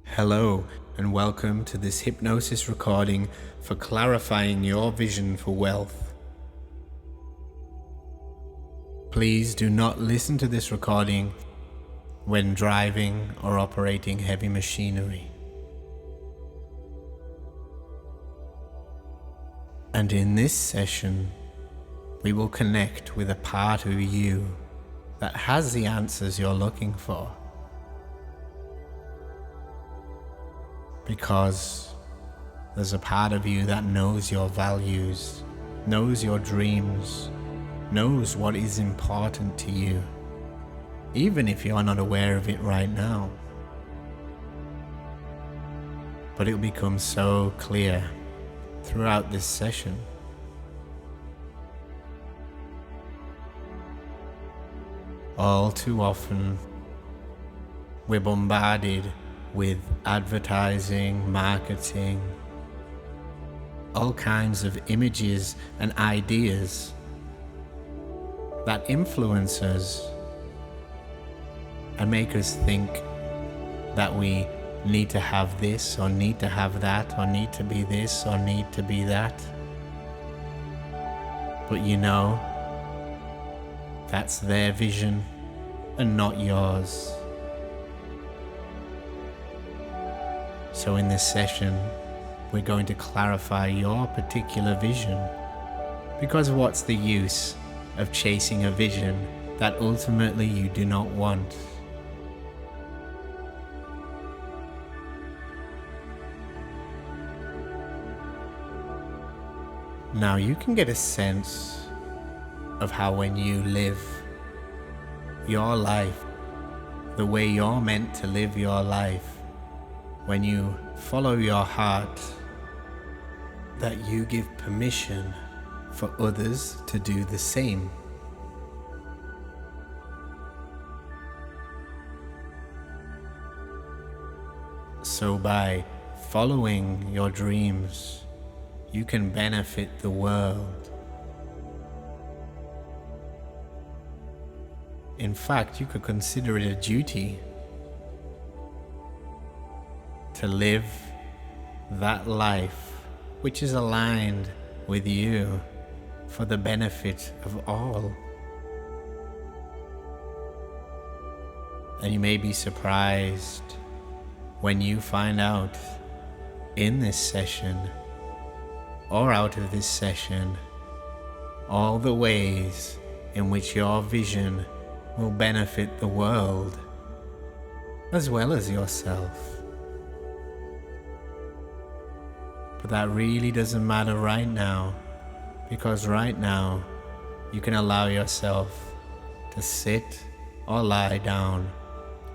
Hello, and welcome to this hypnosis recording for clarifying your vision for wealth. Please do not listen to this recording when driving or operating heavy machinery. And in this session, we will connect with a part of you that has the answers you're looking for. Because there's a part of you that knows your values, knows your dreams, knows what is important to you, even if you're not aware of it right now. But it'll become so clear throughout this session. All too often, we're bombarded with advertising, marketing, all kinds of images and ideas that influence us and make us think that we need to have this or need to have that or need to be this or need to be that. But you know, that's their vision and not yours. So in this session, we're going to clarify your particular vision, because what's the use of chasing a vision that ultimately you do not want? Now you can get a sense of how when you live your life the way you're meant to live your life, when you follow your heart, that you give permission for others to do the same. So by following your dreams, you can benefit the world. In fact, you could consider it a duty to live that life which is aligned with you for the benefit of all. And you may be surprised when you find out in this session or out of this session all the ways in which your vision will benefit the world as well as yourself. But that really doesn't matter right now, because right now you can allow yourself to sit or lie down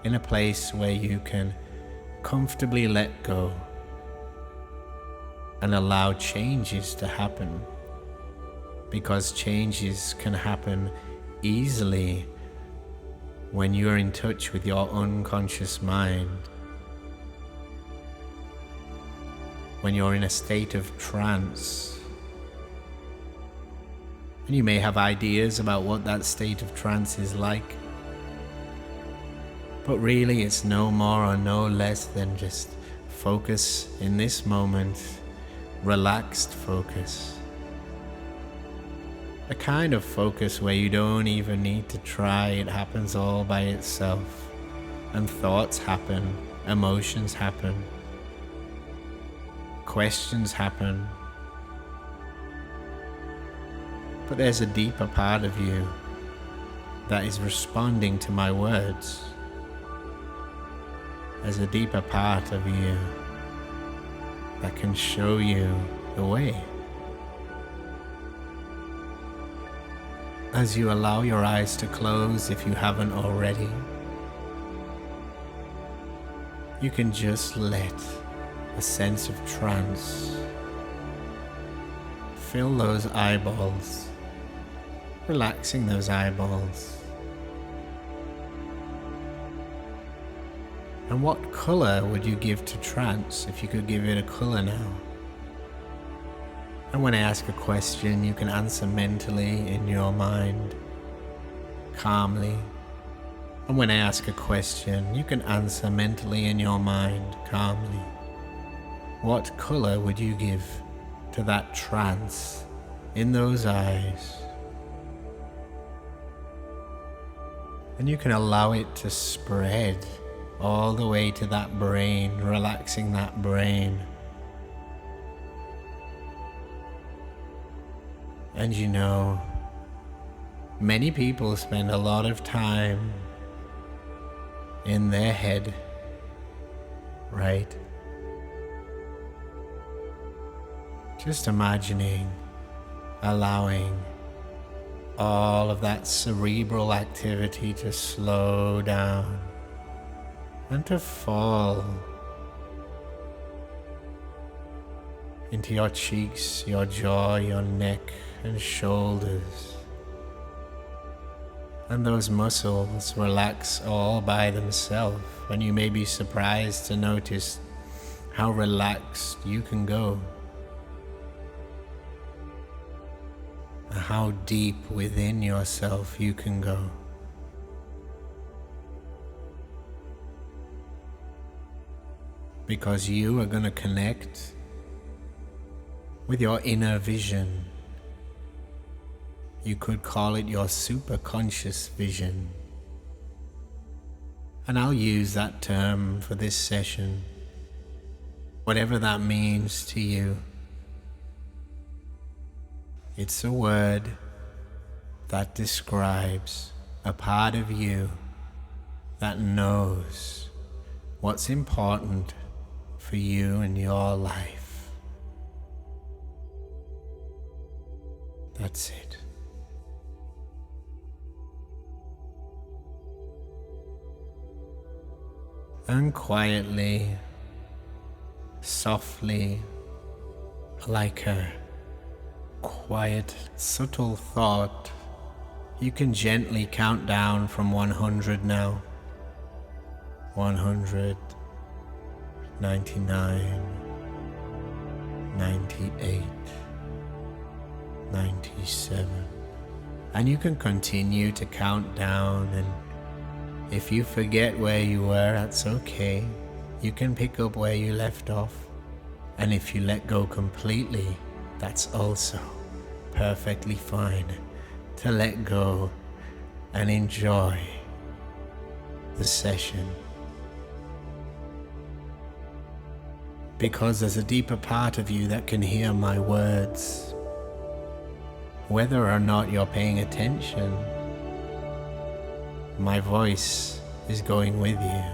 in a place where you can comfortably let go and allow changes to happen, because changes can happen easily when you're in touch with your unconscious mind. When you're in a state of trance, and you may have ideas about what that state of trance is like, but really it's no more or no less than just focus in this moment, relaxed focus. A kind of focus where you don't even need to try, it happens all by itself, and thoughts happen, emotions happen, questions happen. But there's a deeper part of you that is responding to my words. There's a deeper part of you that can show you the way. As you allow your eyes to close, if you haven't already, you can just let a sense of trance fill those eyeballs, relaxing those eyeballs. And what color would you give to trance if you could give it a color now? And when I ask a question, you can answer mentally in your mind, calmly, And when I ask a question, you can answer mentally in your mind, calmly. What color would you give to that trance in those eyes? And you can allow it to spread all the way to that brain, relaxing that brain. And you know, many people spend a lot of time in their head, right? Just imagining, allowing all of that cerebral activity to slow down and to fall into your cheeks, your jaw, your neck and shoulders. And those muscles relax all by themselves, and you may be surprised to notice how relaxed you can go. How deep within yourself you can go. Because you are going to connect with your inner vision. You could call it your superconscious vision. And I'll use that term for this session, whatever that means to you. It's a word that describes a part of you that knows what's important for you in your life. That's it. And quietly, softly, like a quiet, subtle thought, you can gently count down from 100 now. 100, 99, 98, 97. And you can continue to count down, and if you forget where you were, that's okay. You can pick up where you left off. And if you let go completely, that's also perfectly fine to let go and enjoy the session. Because there's a deeper part of you that can hear my words. Whether or not you're paying attention, my voice is going with you.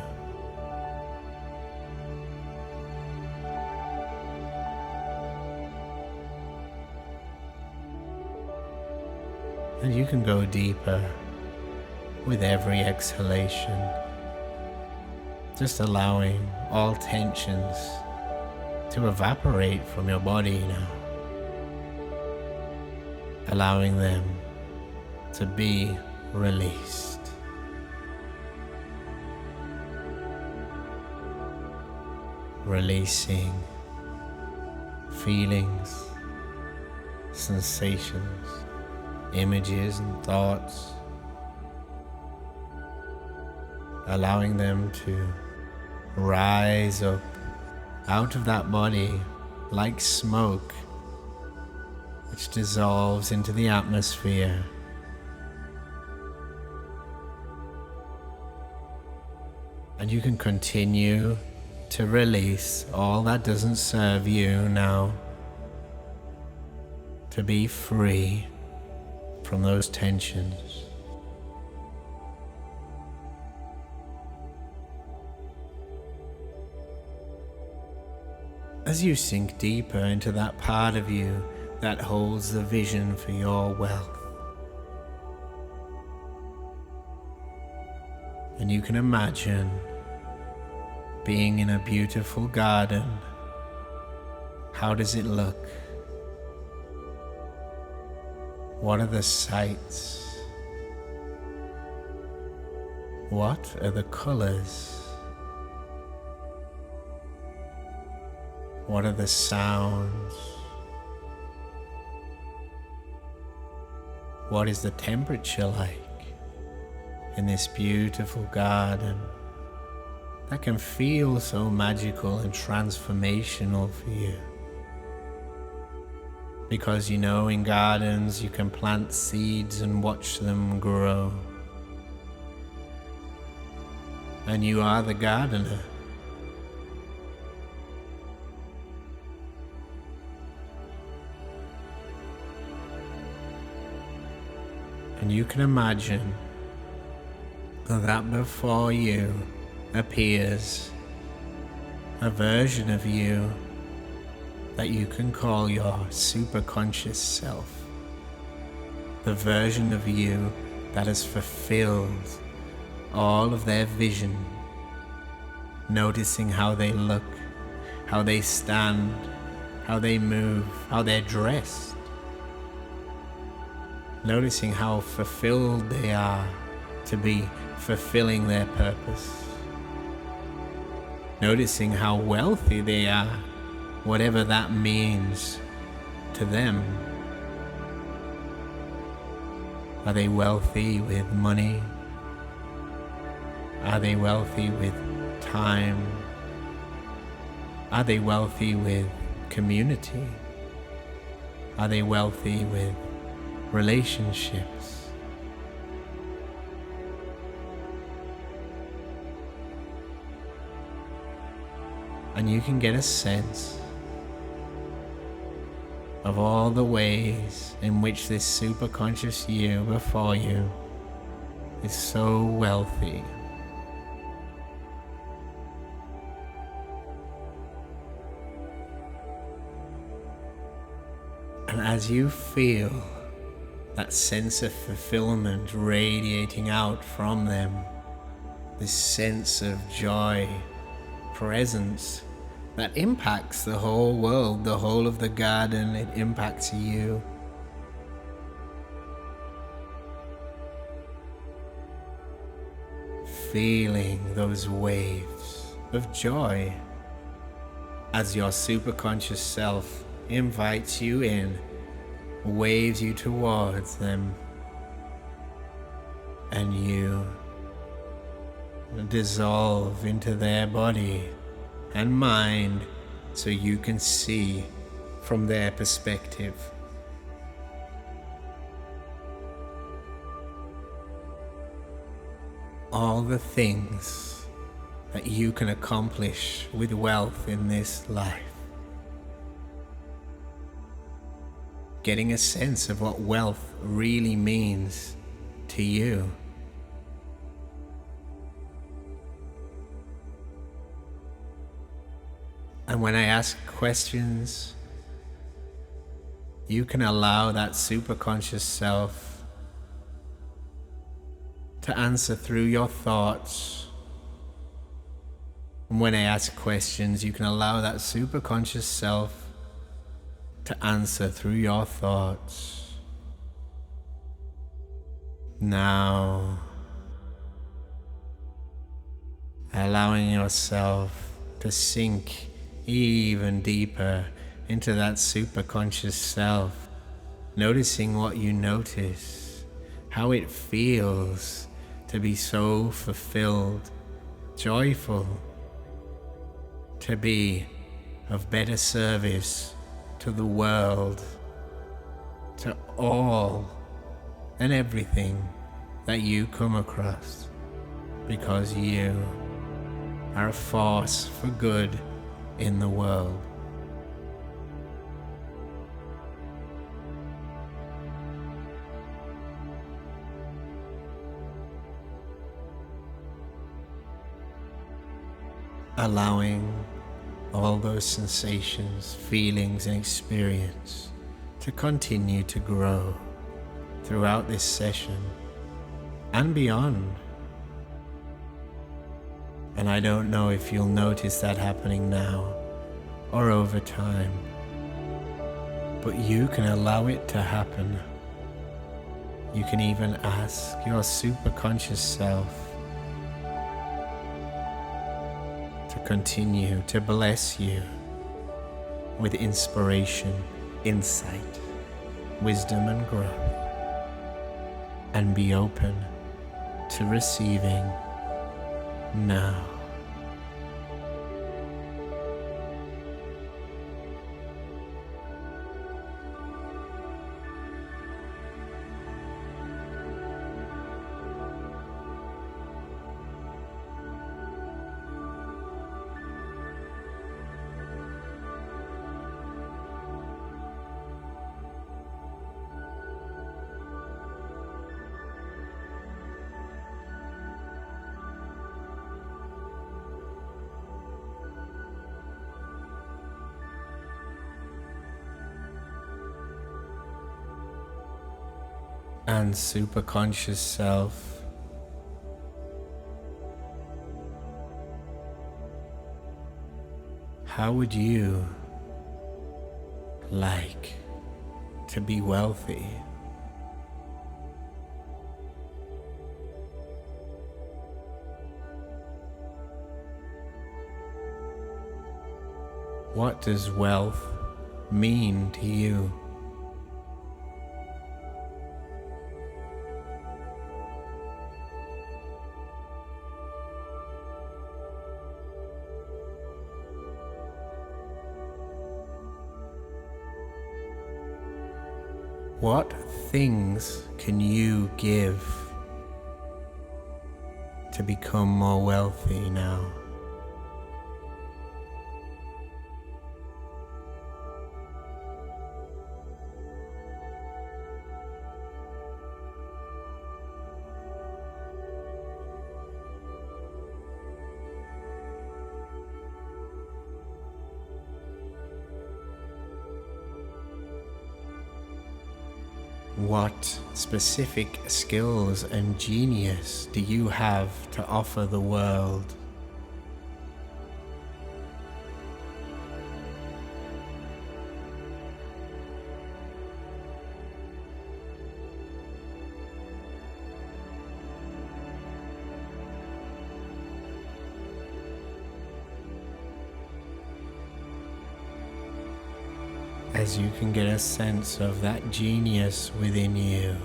And you can go deeper with every exhalation, just allowing all tensions to evaporate from your body now, allowing them to be released. Releasing feelings, sensations, images and thoughts, allowing them to rise up out of that body like smoke, which dissolves into the atmosphere. And you can continue to release all that doesn't serve you now, to be free from those tensions. As you sink deeper into that part of you that holds the vision for your wealth, and you can imagine being in a beautiful garden. How does it look? What are the sights? What are the colors? What are the sounds? What is the temperature like? in this beautiful garden that can feel so magical and transformational for you. Because you know, in gardens you can plant seeds and watch them grow. And you are the gardener. And you can imagine that before you appears a version of you that you can call your superconscious self. The version of you that has fulfilled all of their vision, noticing how they look, how they stand, how they move, how they're dressed. Noticing how fulfilled they are to be fulfilling their purpose. Noticing how wealthy they are, whatever that means to them. Are they wealthy with money? Are they wealthy with time? Are they wealthy with community? Are they wealthy with relationships? And you can get a sense of all the ways in which this superconscious you before you is so wealthy. And as you feel that sense of fulfillment radiating out from them, this sense of joy, presence that impacts the whole world, the whole of the garden, it impacts you. Feeling those waves of joy as your superconscious self invites you in, waves you towards them, and you dissolve into their body and mind so you can see from their perspective. All the things that you can accomplish with wealth in this life. Getting a sense of what wealth really means to you. And when I ask questions, you can allow that superconscious self to answer through your thoughts. And when I ask questions, you can allow that superconscious self to answer through your thoughts. Now, allowing yourself to sink even deeper into that superconscious self, noticing what you notice, how it feels to be so fulfilled, joyful, to be of better service to the world, to all and everything that you come across, because you are a force for good in the world. Allowing all those sensations, feelings, and experience to continue to grow throughout this session and beyond. And I don't know if you'll notice that happening now or over time, but you can allow it to happen. You can even ask your superconscious self to continue to bless you with inspiration, insight, wisdom, and growth, and be open to receiving now. And superconscious self, how would you like to be wealthy? What does wealth mean to you? What things can you give to become more wealthy now? What specific skills and genius do you have to offer the world? As you can get a sense of that genius within you,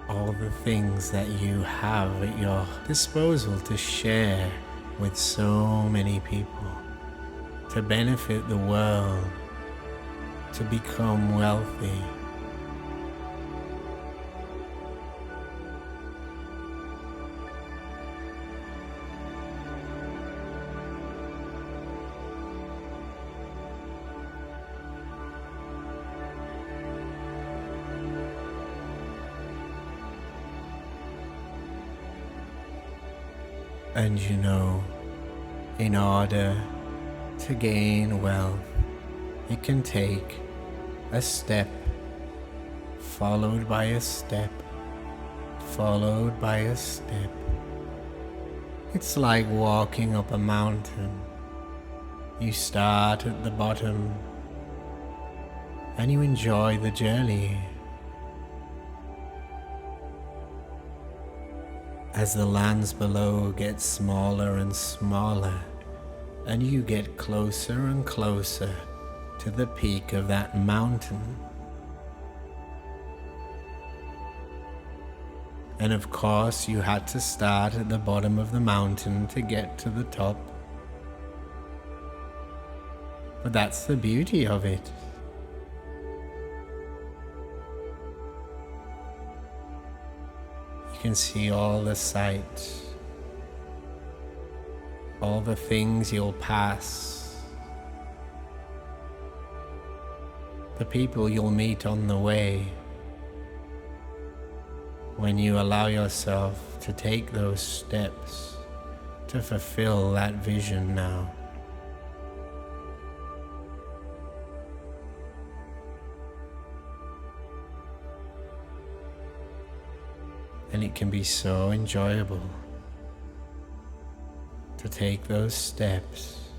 all the things that you have at your disposal to share with so many people, to benefit the world, to become wealthy. And you know, in order to gain wealth, it can take a step, followed by a step, followed by a step. It's like walking up a mountain. You start at the bottom and you enjoy the journey. As the lands below get smaller and smaller, and you get closer and closer to the peak of that mountain. And of course, you had to start at the bottom of the mountain to get to the top. But that's the beauty of it. You can see all the sights, all the things you'll pass, the people you'll meet on the way, when you allow yourself to take those steps to fulfill that vision now. And it can be so enjoyable to take those steps.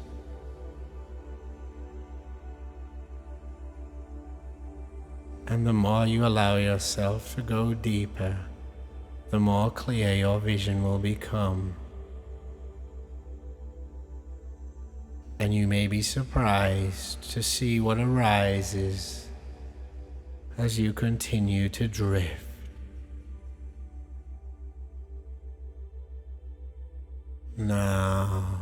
And the more you allow yourself to go deeper, the more clear your vision will become. And you may be surprised to see what arises as you continue to drift Now,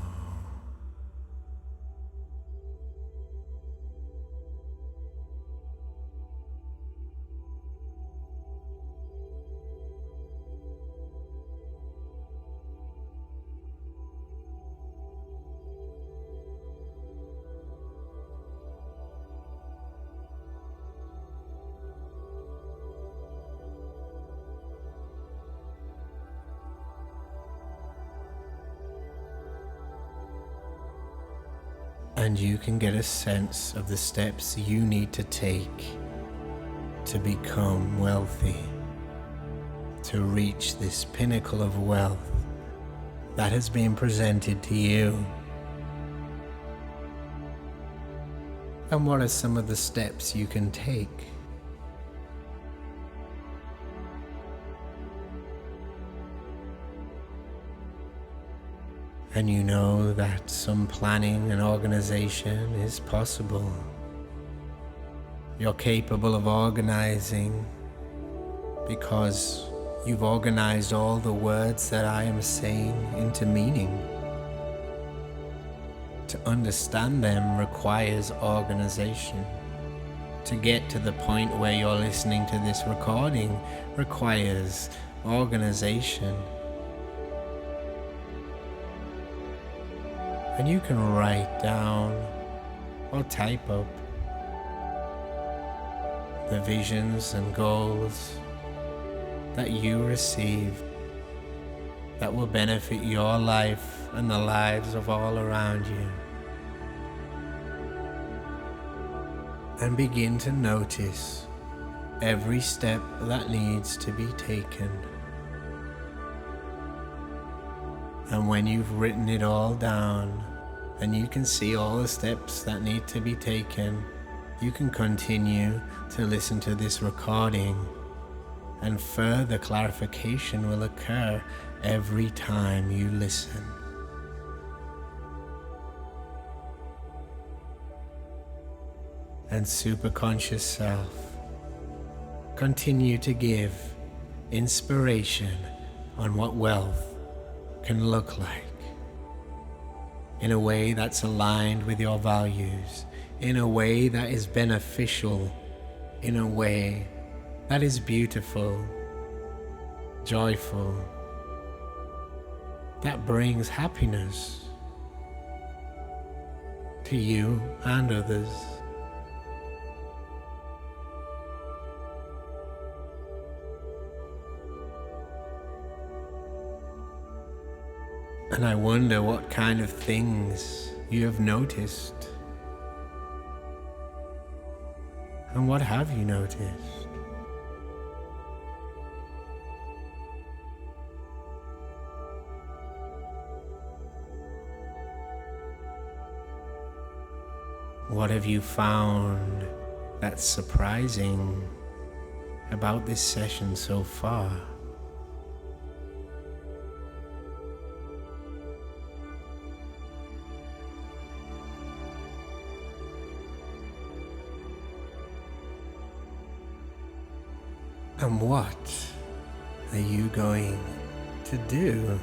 and you can get a sense of the steps you need to take to become wealthy, to reach this pinnacle of wealth that has been presented to you. And what are some of the steps you can take? And you know that some planning and organization is possible. You're capable of organizing because you've organized all the words that I am saying into meaning. To understand them requires organization. To get to the point where you're listening to this recording requires organization. And you can write down or type up the visions and goals that you receive that will benefit your life and the lives of all around you. And begin to notice every step that needs to be taken. And when you've written it all down and you can see all the steps that need to be taken, you can continue to listen to this recording, and further clarification will occur every time you listen. And superconscious self, continue to give inspiration on what wealth can look like in a way that's aligned with your values, in a way that is beneficial, in a way that is beautiful, joyful, that brings happiness to you and others. And I wonder what kind of things you have noticed. And what have you noticed? What have you found that's surprising about this session so far? And what are you going to do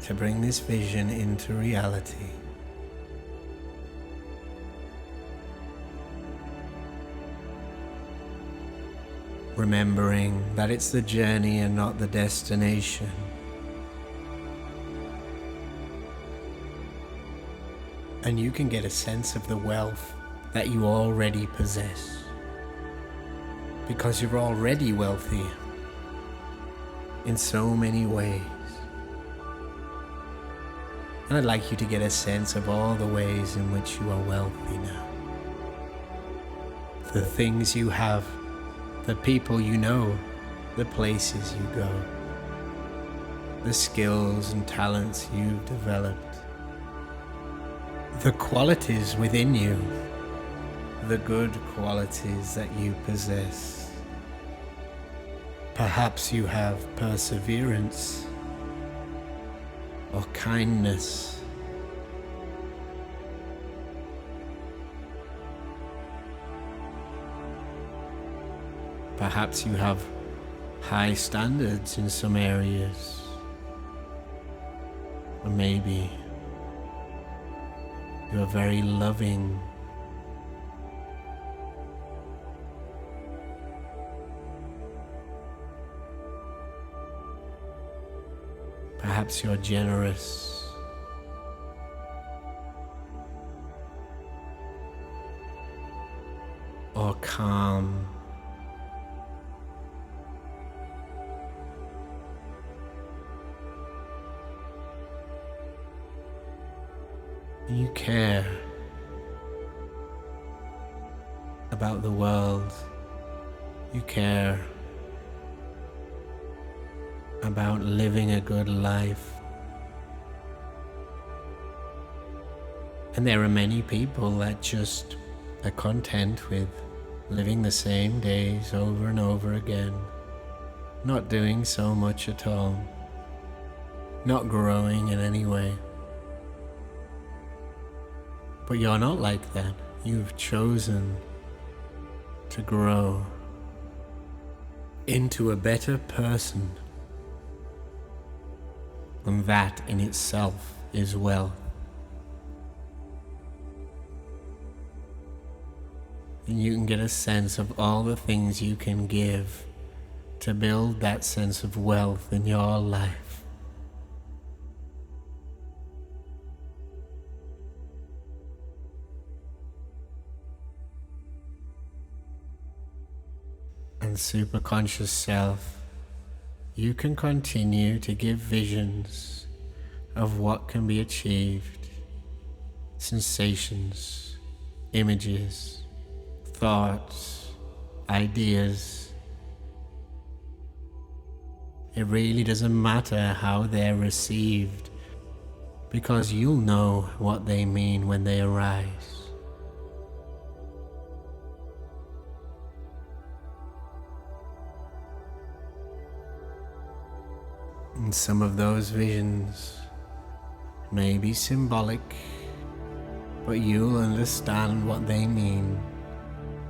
to bring this vision into reality? Remembering that it's the journey and not the destination. And you can get a sense of the wealth that you already possess, because you're already wealthy in so many ways. And I'd like you to get a sense of all the ways in which you are wealthy now. The things you have, the people you know, the places you go, the skills and talents you've developed, the qualities within you, the good qualities that you possess. Perhaps you have perseverance or kindness. Perhaps you have high standards in some areas, Or maybe you're very loving. Perhaps you're generous. Or calm. You care about the world. You care about living a good life. And there are many people that just are content with living the same days over and over again, not doing so much at all, not growing in any way. But you're not like that. You've chosen to grow into a better person. And that in itself is wealth. And you can get a sense of all the things you can give to build that sense of wealth in your life. And superconscious self, you can continue to give visions of what can be achieved, sensations, images, thoughts, ideas. It really doesn't matter how they're received, because you'll know what they mean when they arise. And some of those visions may be symbolic, but you'll understand what they mean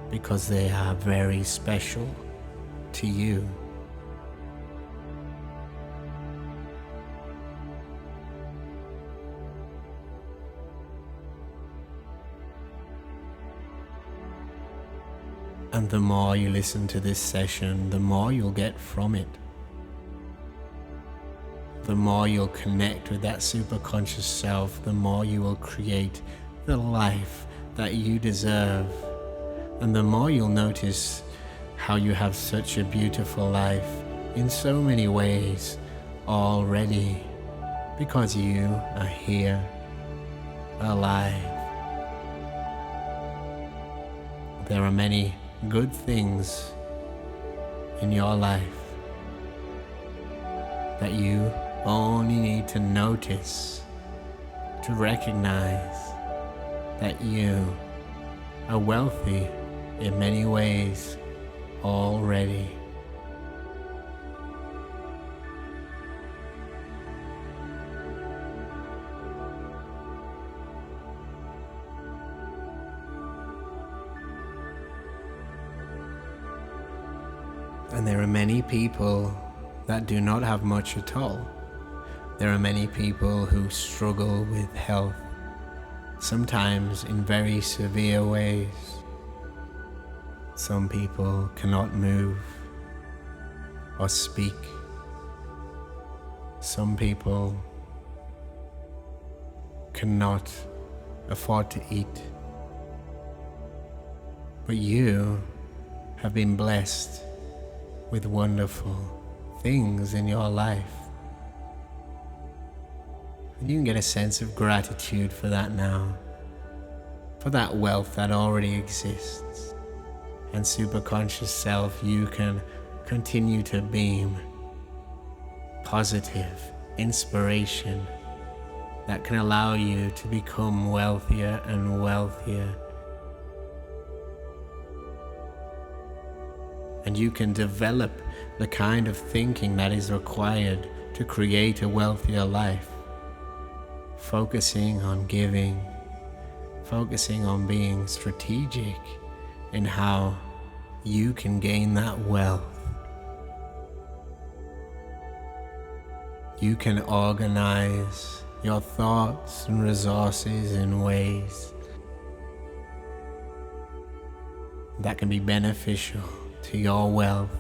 because they are very special to you. And the more you listen to this session, the more you'll get from it. The more you'll connect with that superconscious self, the more you will create the life that you deserve. And the more you'll notice how you have such a beautiful life in so many ways already, because you are here, alive. There are many good things in your life that you only need to notice, to recognize that you are wealthy in many ways already. And there are many people that do not have much at all. There are many people who struggle with health, sometimes in very severe ways. Some people cannot move or speak. Some people cannot afford to eat. But you have been blessed with wonderful things in your life. And you can get a sense of gratitude for that now, for that wealth that already exists. And superconscious self, you can continue to beam positive inspiration that can allow you to become wealthier and wealthier. And you can develop the kind of thinking that is required to create a wealthier life. Focusing on giving, focusing on being strategic in how you can gain that wealth. You can organize your thoughts and resources in ways that can be beneficial to your wealth,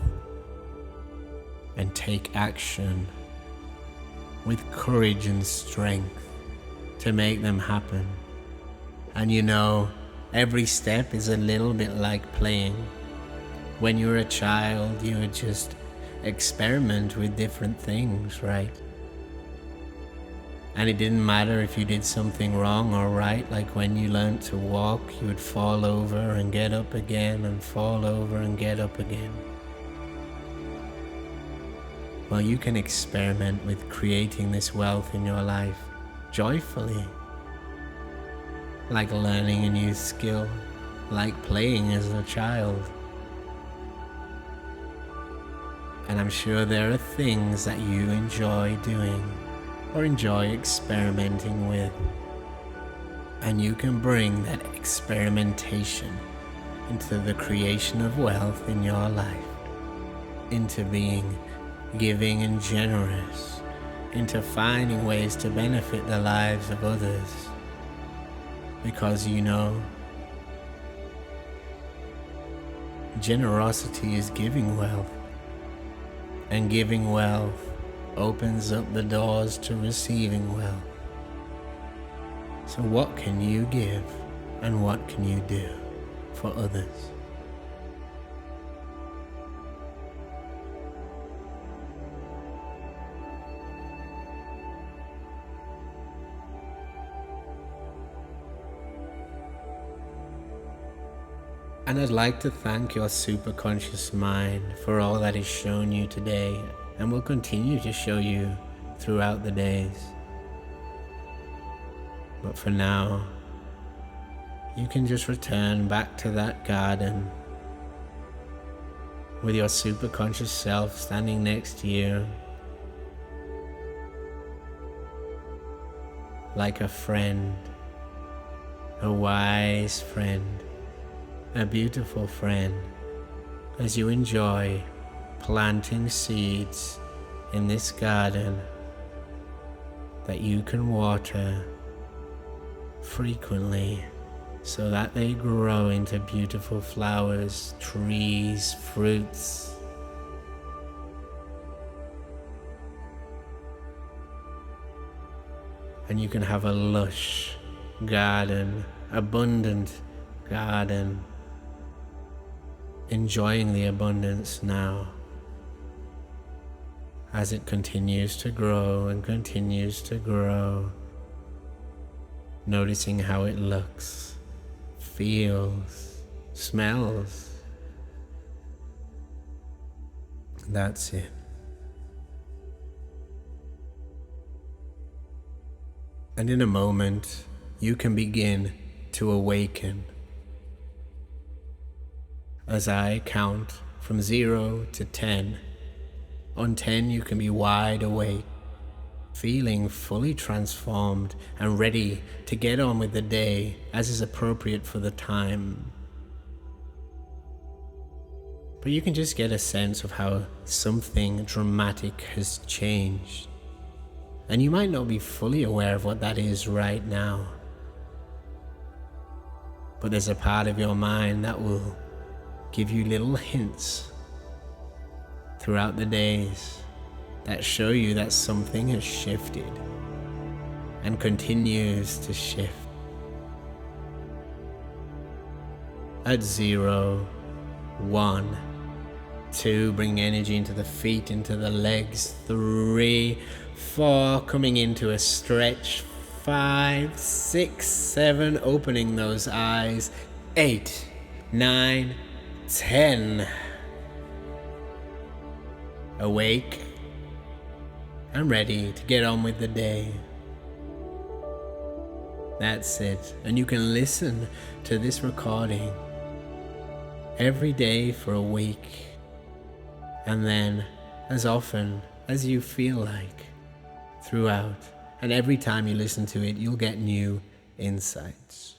and take action with courage and strength to make them happen. And you know, every step is a little bit like playing. When you were a child, you would just experiment with different things, right? And it didn't matter if you did something wrong or right. Like when you learned to walk, you would fall over and get up again, and fall over and get up again. Well, you can experiment with creating this wealth in your life joyfully. Like learning a new skill, like playing as a child. And I'm sure there are things that you enjoy doing or enjoy experimenting with. And you can bring that experimentation into the creation of wealth in your life, into being giving and generous, into finding ways to benefit the lives of others. Because you know, generosity is giving wealth, and giving wealth opens up the doors to receiving wealth. So what can you give, and what can you do for others? And I'd like to thank your superconscious mind for all that is shown you today, and will continue to show you throughout the days. But for now, you can just return back to that garden with your superconscious self standing next to you, like a friend, a wise friend, a beautiful friend, as you enjoy planting seeds in this garden that you can water frequently so that they grow into beautiful flowers, trees, fruits. And you can have a lush garden, abundant garden, enjoying the abundance now as it continues to grow and continues to grow, noticing how it looks, feels, smells. That's it. And in a moment, you can begin to awaken. As I count from 0 to 10, on 10 you can be wide awake, feeling fully transformed and ready to get on with the day as is appropriate for the time. But you can just get a sense of how something dramatic has changed. And you might not be fully aware of what that is right now. But there's a part of your mind that will give you little hints throughout the days that show you that something has shifted and continues to shift. At 0, 1, 2, bring energy into the feet, into the legs. 3, 4, coming into a stretch. 5, 6, 7, opening those eyes. 8, 9, 10. Awake and ready to get on with the day. That's it. And you can listen to this recording every day for a week, and then as often as you feel like throughout. And every time you listen to it, you'll get new insights.